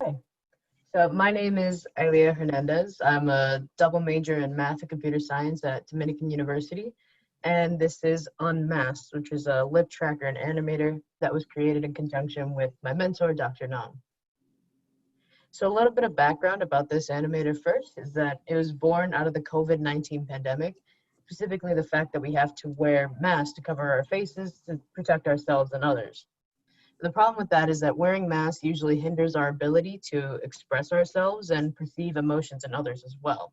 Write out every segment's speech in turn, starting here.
Hi. So my name is Iyleah Hernandez. I'm a double major in math and computer science at Dominican University. And this is Unmasked, which is a lip tracker and animator that was created in conjunction with my mentor, Dr. Nam. So a little bit of background about this animator first is that it was born out of the COVID-19 pandemic, specifically the fact that we have to wear masks to cover our faces to protect ourselves and others. The problem with that is that wearing masks usually hinders our ability to express ourselves and perceive emotions in others as well.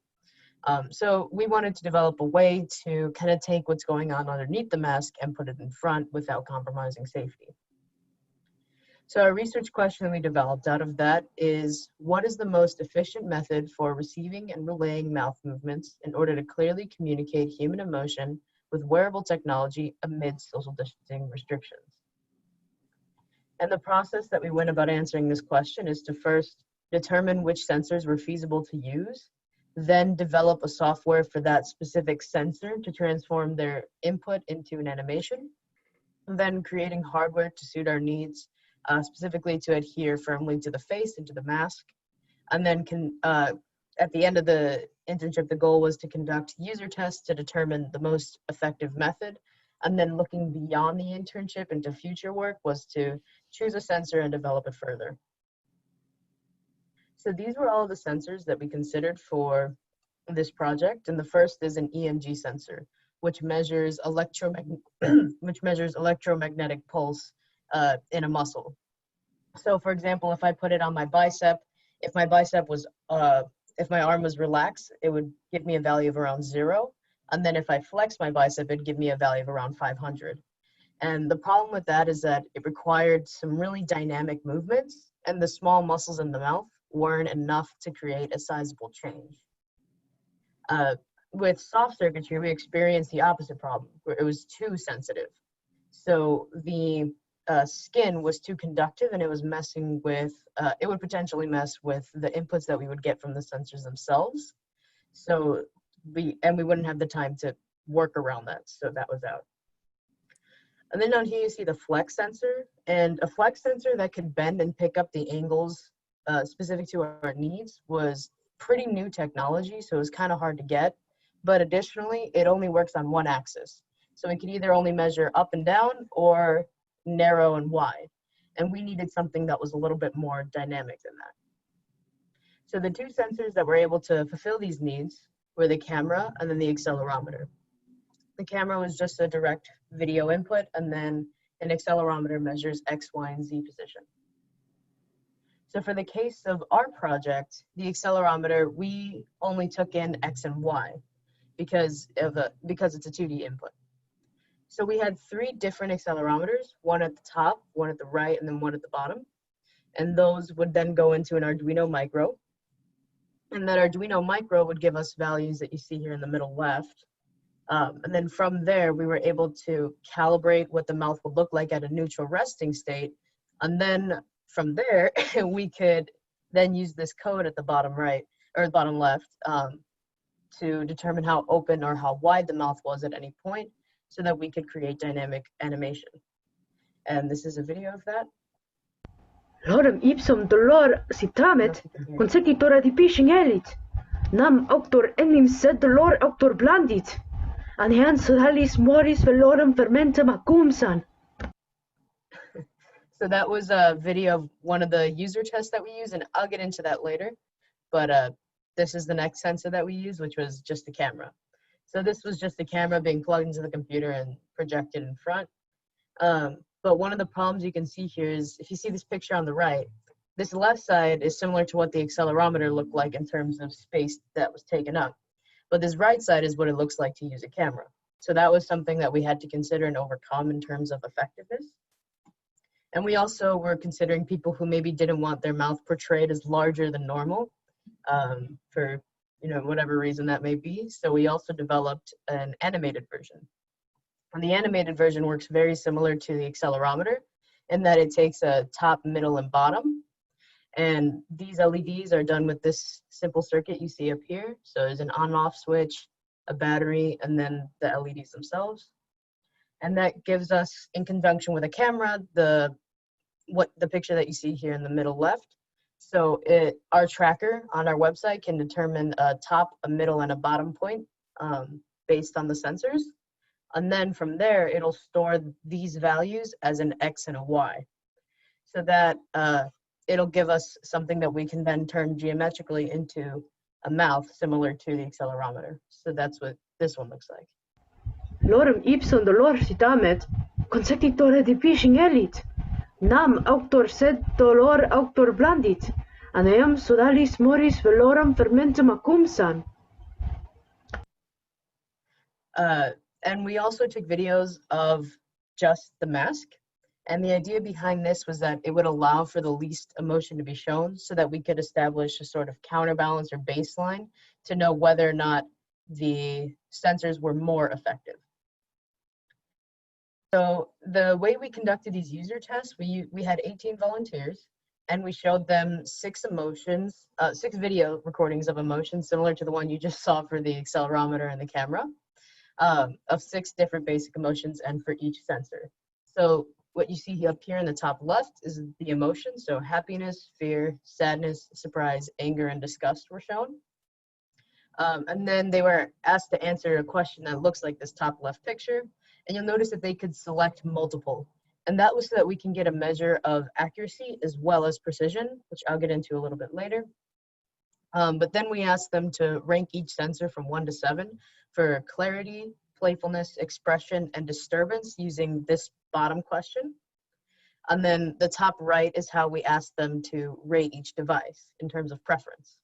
So we wanted to develop a way to kind of take what's going on underneath the mask and put it in front without compromising safety. So our research question we developed out of that is, what is the most efficient method for receiving and relaying mouth movements in order to clearly communicate human emotion with wearable technology amid social distancing restrictions? And the process that we went about answering this question is to first determine which sensors were feasible to use, then develop a software for that specific sensor to transform their input into an animation, and then creating hardware to suit our needs, specifically to adhere firmly to the face and to the mask. And then at the end of the internship, the goal was to conduct user tests to determine the most effective method. And then looking beyond the internship into future work was to choose a sensor and develop it further. So these were all the sensors that we considered for this project. And the first is an EMG sensor, which measures electromagnetic pulse in a muscle. So for example, if I put it on my bicep, if my bicep was, if my arm was relaxed, it would give me a value of around 0. And then if I flex my bicep, it'd give me a value of around 500. And the problem with that is that it required some really dynamic movements, and the small muscles in the mouth weren't enough to create a sizable change. With soft circuitry, we experienced the opposite problem, where it was too sensitive. So the skin was too conductive, and it was messing with, it would potentially mess with the inputs that we would get from the sensors themselves. So we wouldn't have the time to work around that, so that was out. And then down here you see the flex sensor, and a flex sensor that could bend and pick up the angles specific to our needs was pretty new technology, so it was kind of hard to get. But additionally, it only works on one axis. So we could either only measure up and down or narrow and wide. And we needed something that was a little bit more dynamic than that. So the two sensors that were able to fulfill these needs were the camera and then the accelerometer. The camera was just a direct video input, and then an accelerometer measures X, Y, and Z position. So for the case of our project, the accelerometer, we only took in X and Y because it's a 2D input. So we had 3 different accelerometers, one at the top, one at the right, and then one at the bottom. And those would then go into an Arduino Micro. And that Arduino Micro would give us values that you see here in the middle left. And then from there, we were able to calibrate what the mouth would look like at a neutral resting state. And then from there, we could then use this code at the bottom right, or the bottom left, to determine how open or how wide the mouth was at any point, so that we could create dynamic animation. And this is a video of that. Lorem ipsum dolor citamet, consecutora dipishing elit. Nam auctor enim sed dolor auctor blandit. Anhean sodalis moris velorum fermentum acumsan. So that was a video of one of the user tests that we use, and I'll get into that later. But this is the next sensor that we use, which was just the camera. So this was just the camera being plugged into the computer and projected in front. But one of the problems you can see here is, if you see this picture on the right, this left side is similar to what the accelerometer looked like in terms of space that was taken up. But this right side is what it looks like to use a camera. So that was something that we had to consider and overcome in terms of effectiveness. And we also were considering people who maybe didn't want their mouth portrayed as larger than normal, for whatever reason that may be. So we also developed an animated version. And the animated version works very similar to the accelerometer in that it takes a top, middle, and bottom. And these LEDs are done with this simple circuit you see up here. So there's an on-off switch, a battery, and then the LEDs themselves. And that gives us, in conjunction with a camera, the picture that you see here in the middle left. So our tracker on our website can determine a top, a middle, and a bottom point based on the sensors. And then from there, it'll store these values as an X and a Y. So that it'll give us something that we can then turn geometrically into a mouth similar to the accelerometer. So that's what this one looks like. Lorem ipsum dolor citamet, consectitore dipishing elit. Nam auctor sed dolor auctor blandit, aneam sodalis moris velorum fermentum acumsan. And we also took videos of just the mask. And the idea behind this was that it would allow for the least emotion to be shown so that we could establish a sort of counterbalance or baseline to know whether or not the sensors were more effective. So the way we conducted these user tests, we had 18 volunteers and we showed them 6 video recordings of emotions similar to the one you just saw for the accelerometer and the camera, of 6 different basic emotions and for each sensor. So what you see up here in the top left is the emotions. So happiness, fear, sadness, surprise, anger, and disgust were shown. And then they were asked to answer a question that looks like this top left picture. And you'll notice that they could select multiple. And that was so that we can get a measure of accuracy as well as precision, which I'll get into a little bit later. But then we asked them to rank each sensor from 1 to 7 for clarity, playfulness, expression, and disturbance using this bottom question. And then the top right is how we asked them to rate each device in terms of preference.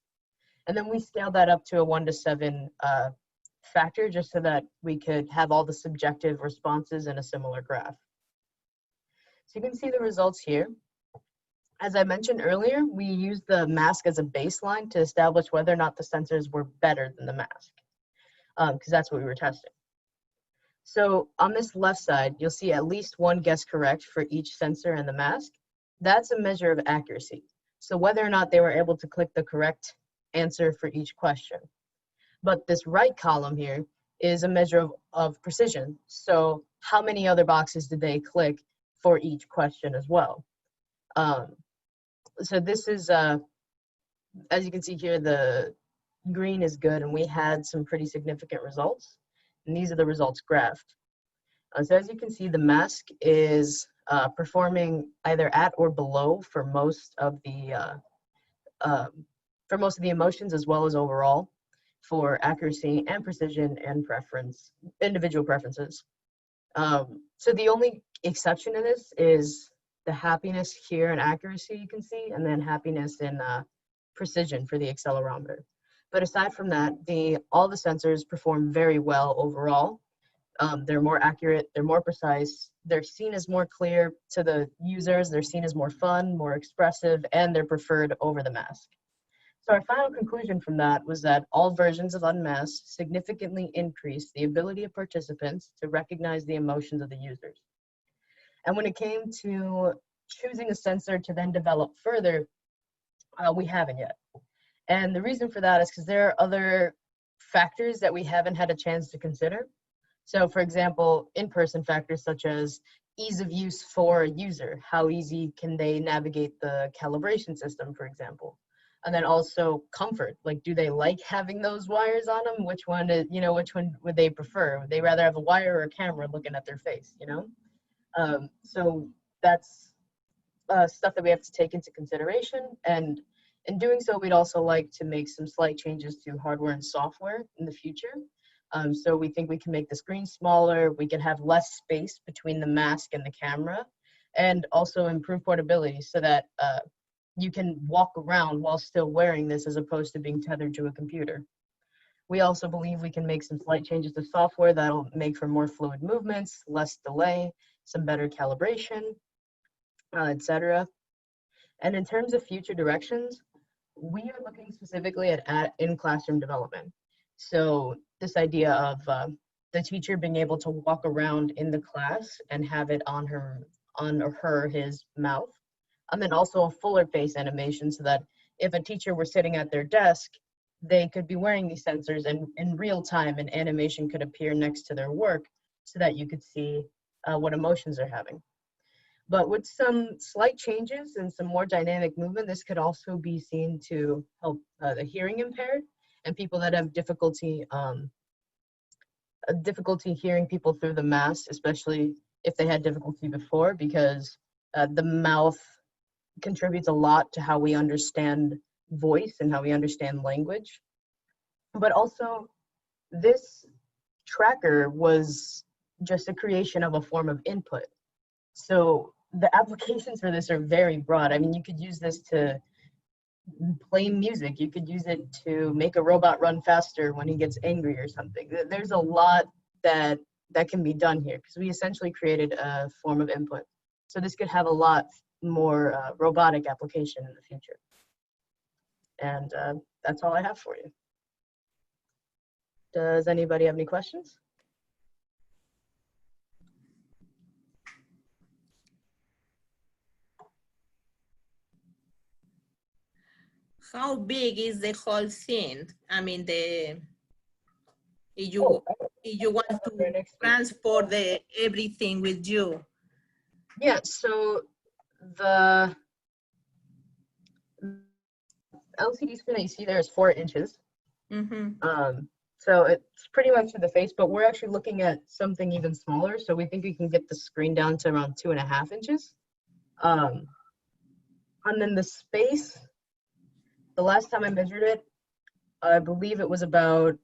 And then we scaled that up to a 1 to 7 factor just so that we could have all the subjective responses in a similar graph. So you can see the results here. As I mentioned earlier, we used the mask as a baseline to establish whether or not the sensors were better than the mask, because that's what we were testing. So on this left side, you'll see at least one guess correct for each sensor and the mask. That's a measure of accuracy. So whether or not they were able to click the correct answer for each question. But this right column here is a measure of precision. So how many other boxes did they click for each question as well? So this is, as you can see here, the green is good, and we had some pretty significant results. And these are the results graphed. So as you can see, the mask is performing either at or below for most of the emotions, as well as overall for accuracy and precision and preference, individual preferences. So the only exception to this is the happiness here and accuracy you can see, and then happiness and precision for the accelerometer. But aside from that, all the sensors perform very well overall. They're more accurate, they're more precise, they're seen as more clear to the users, they're seen as more fun, more expressive, and they're preferred over the mask. So our final conclusion from that was that all versions of Unmasked significantly increased the ability of participants to recognize the emotions of the users. And when it came to choosing a sensor to then develop further, we haven't yet. And the reason for that is because there are other factors that we haven't had a chance to consider. So for example, in-person factors such as ease of use for a user. How easy can they navigate the calibration system, for example? And then also comfort, like do they like having those wires on them? Which one would they prefer? Would they rather have a wire or a camera looking at their face, So that's stuff that we have to take into consideration. And in doing so, we'd also like to make some slight changes to hardware and software in the future. So we think we can make the screen smaller, we can have less space between the mask and the camera, and also improve portability so that you can walk around while still wearing this as opposed to being tethered to a computer. We also believe we can make some slight changes to software that'll make for more fluid movements, less delay, some better calibration, etc. And in terms of future directions, we are looking specifically at in-classroom development. So this idea of the teacher being able to walk around in the class and have it on his mouth. And then also a fuller face animation so that if a teacher were sitting at their desk, they could be wearing these sensors and in real time an animation could appear next to their work so that you could see what emotions they're having. But with some slight changes and some more dynamic movement, this could also be seen to help the hearing impaired and people that have difficulty hearing people through the mask, especially if they had difficulty before, because the mouth contributes a lot to how we understand voice and how we understand language. But also, this tracker was just a creation of a form of input. So the applications for this are very broad. I mean, you could use this to play music. You could use it to make a robot run faster when he gets angry or something. There's a lot that can be done here because we essentially created a form of input. So this could have a lot more robotic application in the future. And that's all I have for you. Does anybody have any questions? How big is the whole thing? I mean, if you want to transport everything with you. Yeah, so the LCD screen that you see there is 4 inches. Mm-hmm. So it's pretty much to the face, but we're actually looking at something even smaller. So we think we can get the screen down to around 2.5 inches. And then the space, the last time I measured it, I believe it was about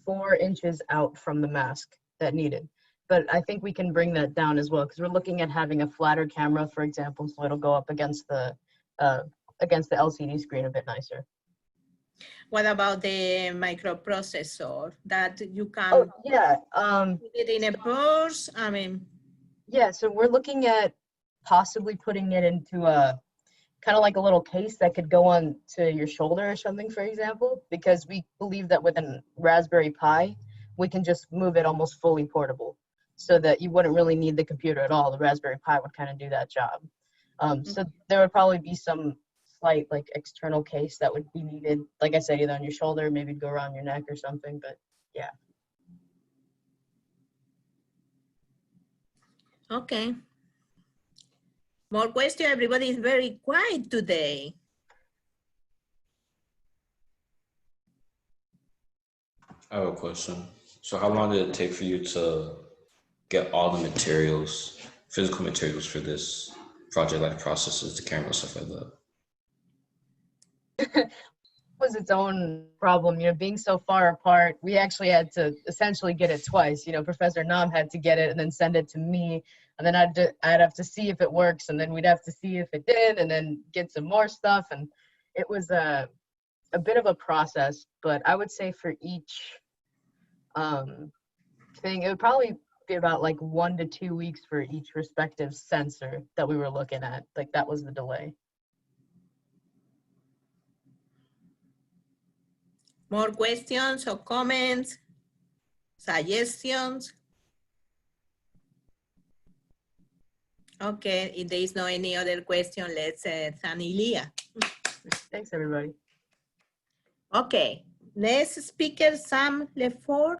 4 inches out from the mask that needed. But I think we can bring that down as well because we're looking at having a flatter camera, for example, so it'll go up against the LCD screen a bit nicer. What about the microprocessor that you can put it in a purse? I mean, yeah, so we're looking at possibly putting it into a kind of like a little case that could go on to your shoulder or something, for example, because we believe that with a Raspberry Pi, we can just move it almost fully portable so that you wouldn't really need the computer at all. The Raspberry Pi would kind of do that job. So there would probably be some slight like external case that would be needed, like I said, either on your shoulder, maybe go around your neck or something, but yeah. okay. More question. Everybody is very quiet today. I have a question. So how long did it take for you to get all the materials, physical materials for this project, like processes, the camera, stuff like that? Was its own problem, being so far apart. We actually had to essentially get it twice. Professor Nam had to get it and then send it to me, and then I'd have to see if it works, and then we'd have to see if it did, and then get some more stuff. And it was a bit of a process, but I would say for each thing, it would probably be about like 1 to 2 weeks for each respective sensor that we were looking at. Like that was the delay. More questions or comments, suggestions? Okay, if there is no any other question, let's thank Iyleah. Thanks, everybody. Okay, next speaker, Sam Lefort.